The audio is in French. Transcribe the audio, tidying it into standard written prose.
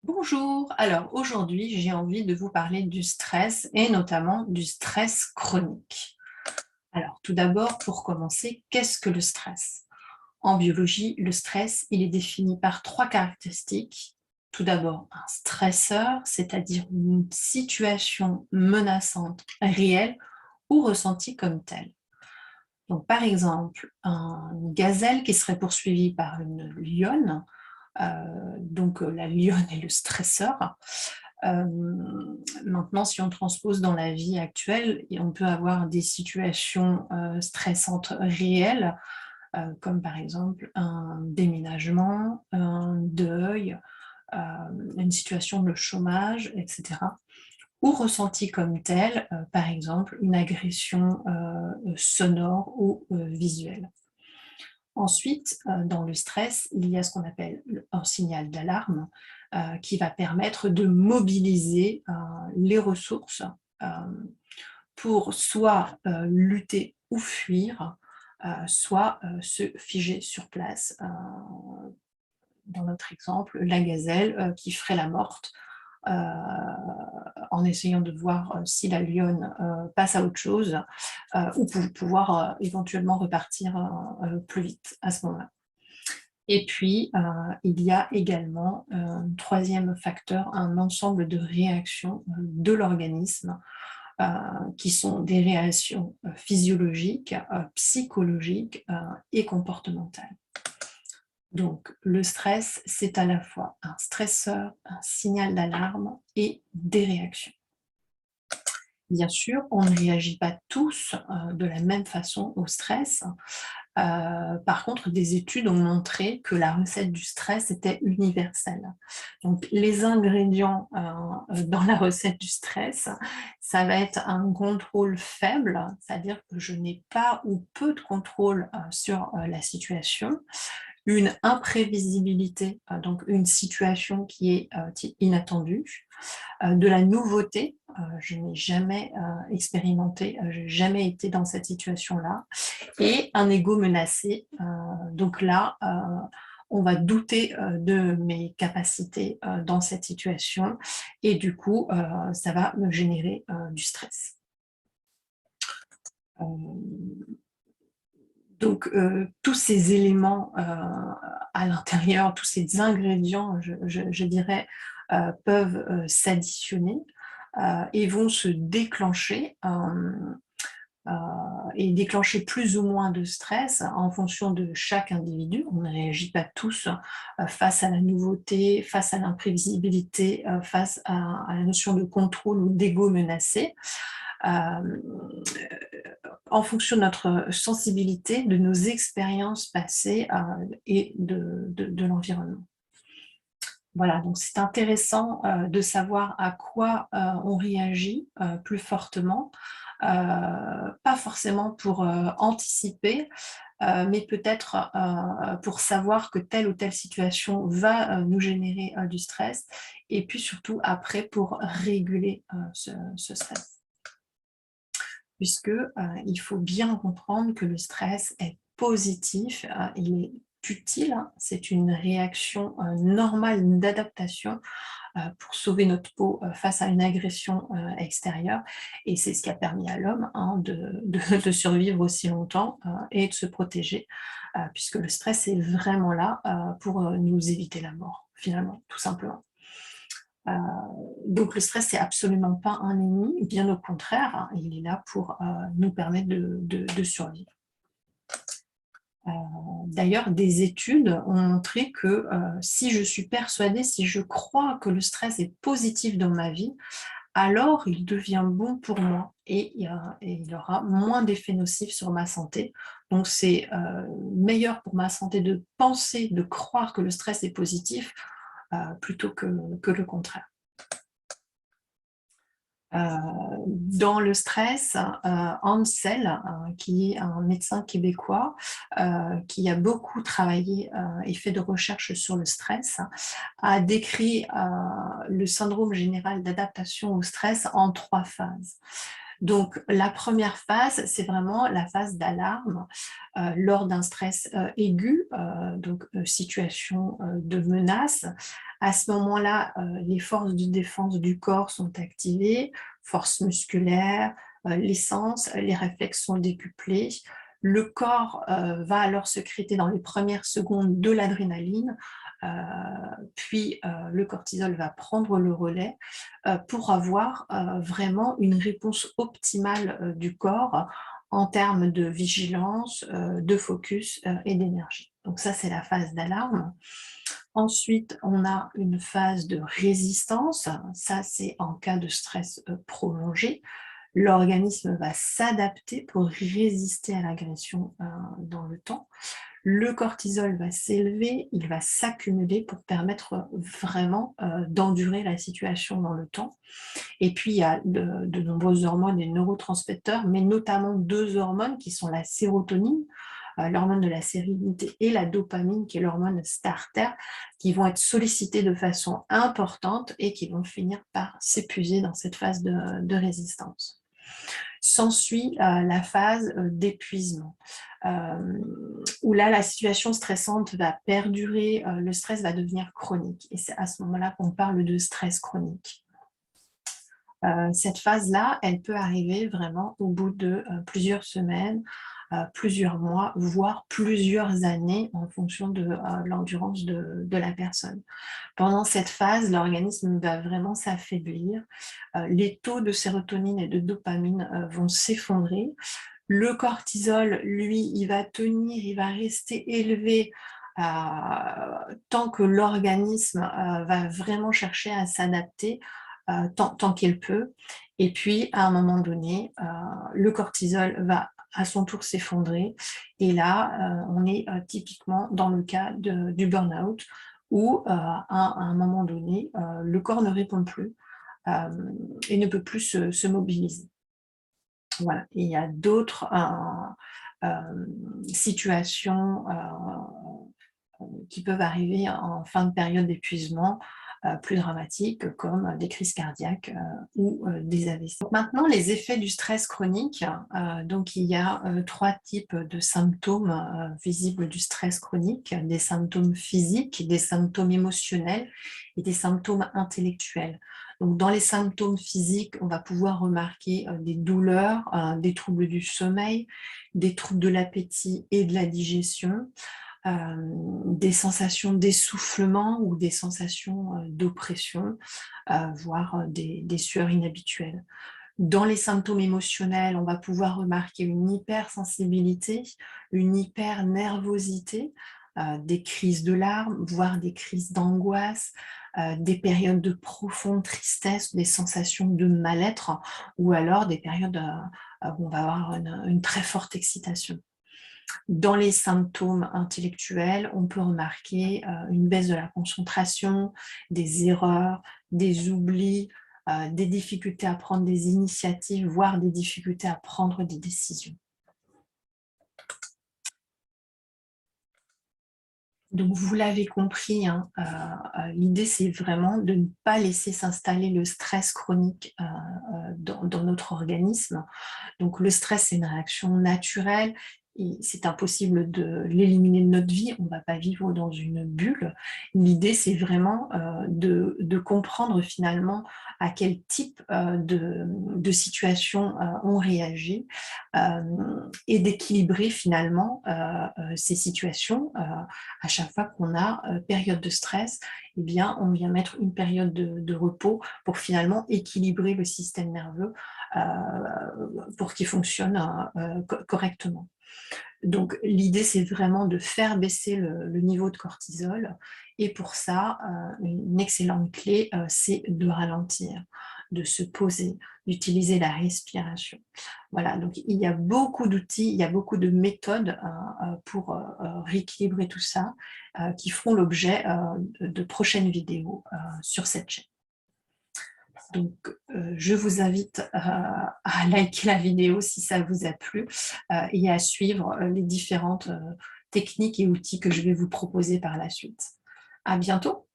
Bonjour, alors aujourd'hui j'ai envie de vous parler du stress et notamment du stress chronique. Alors tout d'abord pour commencer, qu'est-ce que le stress? En biologie, le stress, il est défini par trois caractéristiques. Tout d'abord un stresseur, c'est-à-dire une situation menaçante réelle ou ressentie comme telle. Donc par exemple, une gazelle qui serait poursuivie par une lionne, la lionne est le stresseur. Maintenant, si on transpose dans la vie actuelle, et on peut avoir des situations, stressantes réelles, comme par exemple un déménagement, un deuil, une situation de chômage et cetera. Ou ressenties comme telles, par exemple une agression, sonore ou, visuelle. Ensuite, dans le stress, il y a ce qu'on appelle un signal d'alarme qui va permettre de mobiliser les ressources pour soit lutter ou fuir, soit se figer sur place. Dans notre exemple, la gazelle qui ferait la morte euh, en essayant de voir si la lionne passe à autre chose ou pour pouvoir éventuellement repartir plus vite à ce moment-là. Et puis, il y a également un troisième facteur, un ensemble de réactions de l'organisme euh, qui sont des réactions physiologiques, psychologiques et comportementales. Donc, le stress, c'est à la fois un stresseur, un signal d'alarme et des réactions. Bien sûr, on ne réagit pas tous de la même façon au stress. Par contre, des études ont montré que la recette du stress était universelle. Donc, les ingrédients dans la recette du stress, ça va être un contrôle faible, c'est-à-dire que je n'ai pas ou peu de contrôle sur la situation, une imprévisibilité, donc une situation qui est inattendue, de la nouveauté, je n'ai jamais expérimenté, je n'ai jamais été dans cette situation-là, et un ego menacé. Donc là, on va douter de mes capacités dans cette situation, et du coup, ça va me générer du stress. Euh, donc, tous ces éléments à l'intérieur, tous ces ingrédients, je dirais, peuvent s'additionner et vont se déclencher euh, et déclencher plus ou moins de stress en fonction de chaque individu. On ne réagit pas tous face à la nouveauté, face à l'imprévisibilité, face à la notion de contrôle ou d'ego menacé. Euh, en fonction de notre sensibilité, de nos expériences passées et de l'environnement. Voilà, donc c'est intéressant de savoir à quoi on réagit plus fortement, pas forcément pour anticiper, mais peut-être pour savoir que telle ou telle situation va nous générer du stress, et puis surtout après pour réguler ce stress. Puisque il faut bien comprendre que le stress est positif, il est utile, hein, c'est une réaction normale d'adaptation pour sauver notre peau face à une agression extérieure, et c'est ce qui a permis à l'homme hein, de survivre aussi longtemps et de se protéger, puisque le stress est vraiment là pour nous éviter la mort, finalement, tout simplement. Euh, donc le stress, c'est absolument pas un ennemi, bien au contraire, hein, il est là pour nous permettre de survivre. Euh, D'ailleurs, des études ont montré que si je suis persuadée, si je crois que le stress est positif dans ma vie, alors il devient bon pour moi et il aura moins d'effets nocifs sur ma santé. Donc c'est meilleur pour ma santé de penser, de croire que le stress est positif plutôt que le contraire. Dans le stress, Ansel, qui est un médecin québécois, qui a beaucoup travaillé et fait de recherches sur le stress, a décrit le syndrome général d'adaptation au stress en trois phases. Donc, la première phase, c'est vraiment la phase d'alarme lors d'un stress aigu, donc situation de menace. À ce moment-là, les forces de défense du corps sont activées, forces musculaires, les sens, les réflexes sont décuplés. Le corps va alors sécréter dans les premières secondes de l'adrénaline, puis le cortisol va prendre le relais pour avoir vraiment une réponse optimale du corps en termes de vigilance, de focus et d'énergie. Donc ça, c'est la phase d'alarme. Ensuite, on a une phase de résistance. Ça, c'est en cas de stress prolongé. L'organisme va s'adapter pour résister à l'agression dans le temps. Le cortisol va s'élever, il va s'accumuler pour permettre vraiment d'endurer la situation dans le temps. Et puis, il y a de nombreuses hormones et neurotransmetteurs, mais notamment 2 hormones qui sont la sérotonine, l'hormone de la sérénité, et la dopamine, qui est l'hormone starter, qui vont être sollicitées de façon importante et qui vont finir par s'épuiser dans cette phase de résistance. S'ensuit la phase d'épuisement, où là, la situation stressante va perdurer, le stress va devenir chronique. Et c'est à ce moment-là qu'on parle de stress chronique. Cette phase-là, elle peut arriver vraiment au bout de plusieurs semaines, plusieurs mois, voire plusieurs années en fonction de l'endurance de la personne. Pendant cette phase, l'organisme va vraiment s'affaiblir, les taux de sérotonine et de dopamine vont s'effondrer. Le cortisol, lui, il va tenir, il va rester élevé tant que l'organisme va vraiment chercher à s'adapter tant qu'il peut. Et puis, à un moment donné, le cortisol va à son tour s'effondrer. Et là, on est typiquement dans le cas du burn-out, où à un moment donné, le corps ne répond plus et ne peut plus se mobiliser. Voilà. Et il y a d'autres situations qui peuvent arriver en fin de période d'épuisement, plus dramatiques, comme des crises cardiaques ou des AVC. Donc maintenant, les effets du stress chronique. Donc il y a 3 types de symptômes visibles du stress chronique: des symptômes physiques, des symptômes émotionnels et des symptômes intellectuels. Donc, dans les symptômes physiques, on va pouvoir remarquer des douleurs, des troubles du sommeil, des troubles de l'appétit et de la digestion, des sensations d'essoufflement ou des sensations d'oppression, voire des sueurs inhabituelles. Dans les symptômes émotionnels, on va pouvoir remarquer une hypersensibilité, une hypernervosité, des crises de larmes, voire des crises d'angoisse, des périodes de profonde tristesse, des sensations de mal-être, ou alors des périodes où on va avoir une très forte excitation. Dans les symptômes intellectuels, on peut remarquer une baisse de la concentration, des erreurs, des oublis, des difficultés à prendre des initiatives, voire des difficultés à prendre des décisions. Donc, vous l'avez compris, hein, l'idée, c'est vraiment de ne pas laisser s'installer le stress chronique dans notre organisme. Donc, le stress, c'est une réaction naturelle. C'est impossible de l'éliminer de notre vie, on ne va pas vivre dans une bulle. L'idée, c'est vraiment de comprendre finalement à quel type de situation on réagit et d'équilibrer finalement ces situations. À chaque fois qu'on a période de stress, eh bien, on vient mettre une période de repos pour finalement équilibrer le système nerveux pour qu'il fonctionne correctement. Donc, l'idée, c'est vraiment de faire baisser le niveau de cortisol. Et pour ça, une excellente clé, c'est de ralentir, de se poser, d'utiliser la respiration. Voilà, donc il y a beaucoup d'outils, il y a beaucoup de méthodes pour rééquilibrer tout ça, qui feront l'objet de prochaines vidéos sur cette chaîne. Donc, je vous invite à liker la vidéo si ça vous a plu et à suivre les différentes techniques et outils que je vais vous proposer par la suite. À bientôt!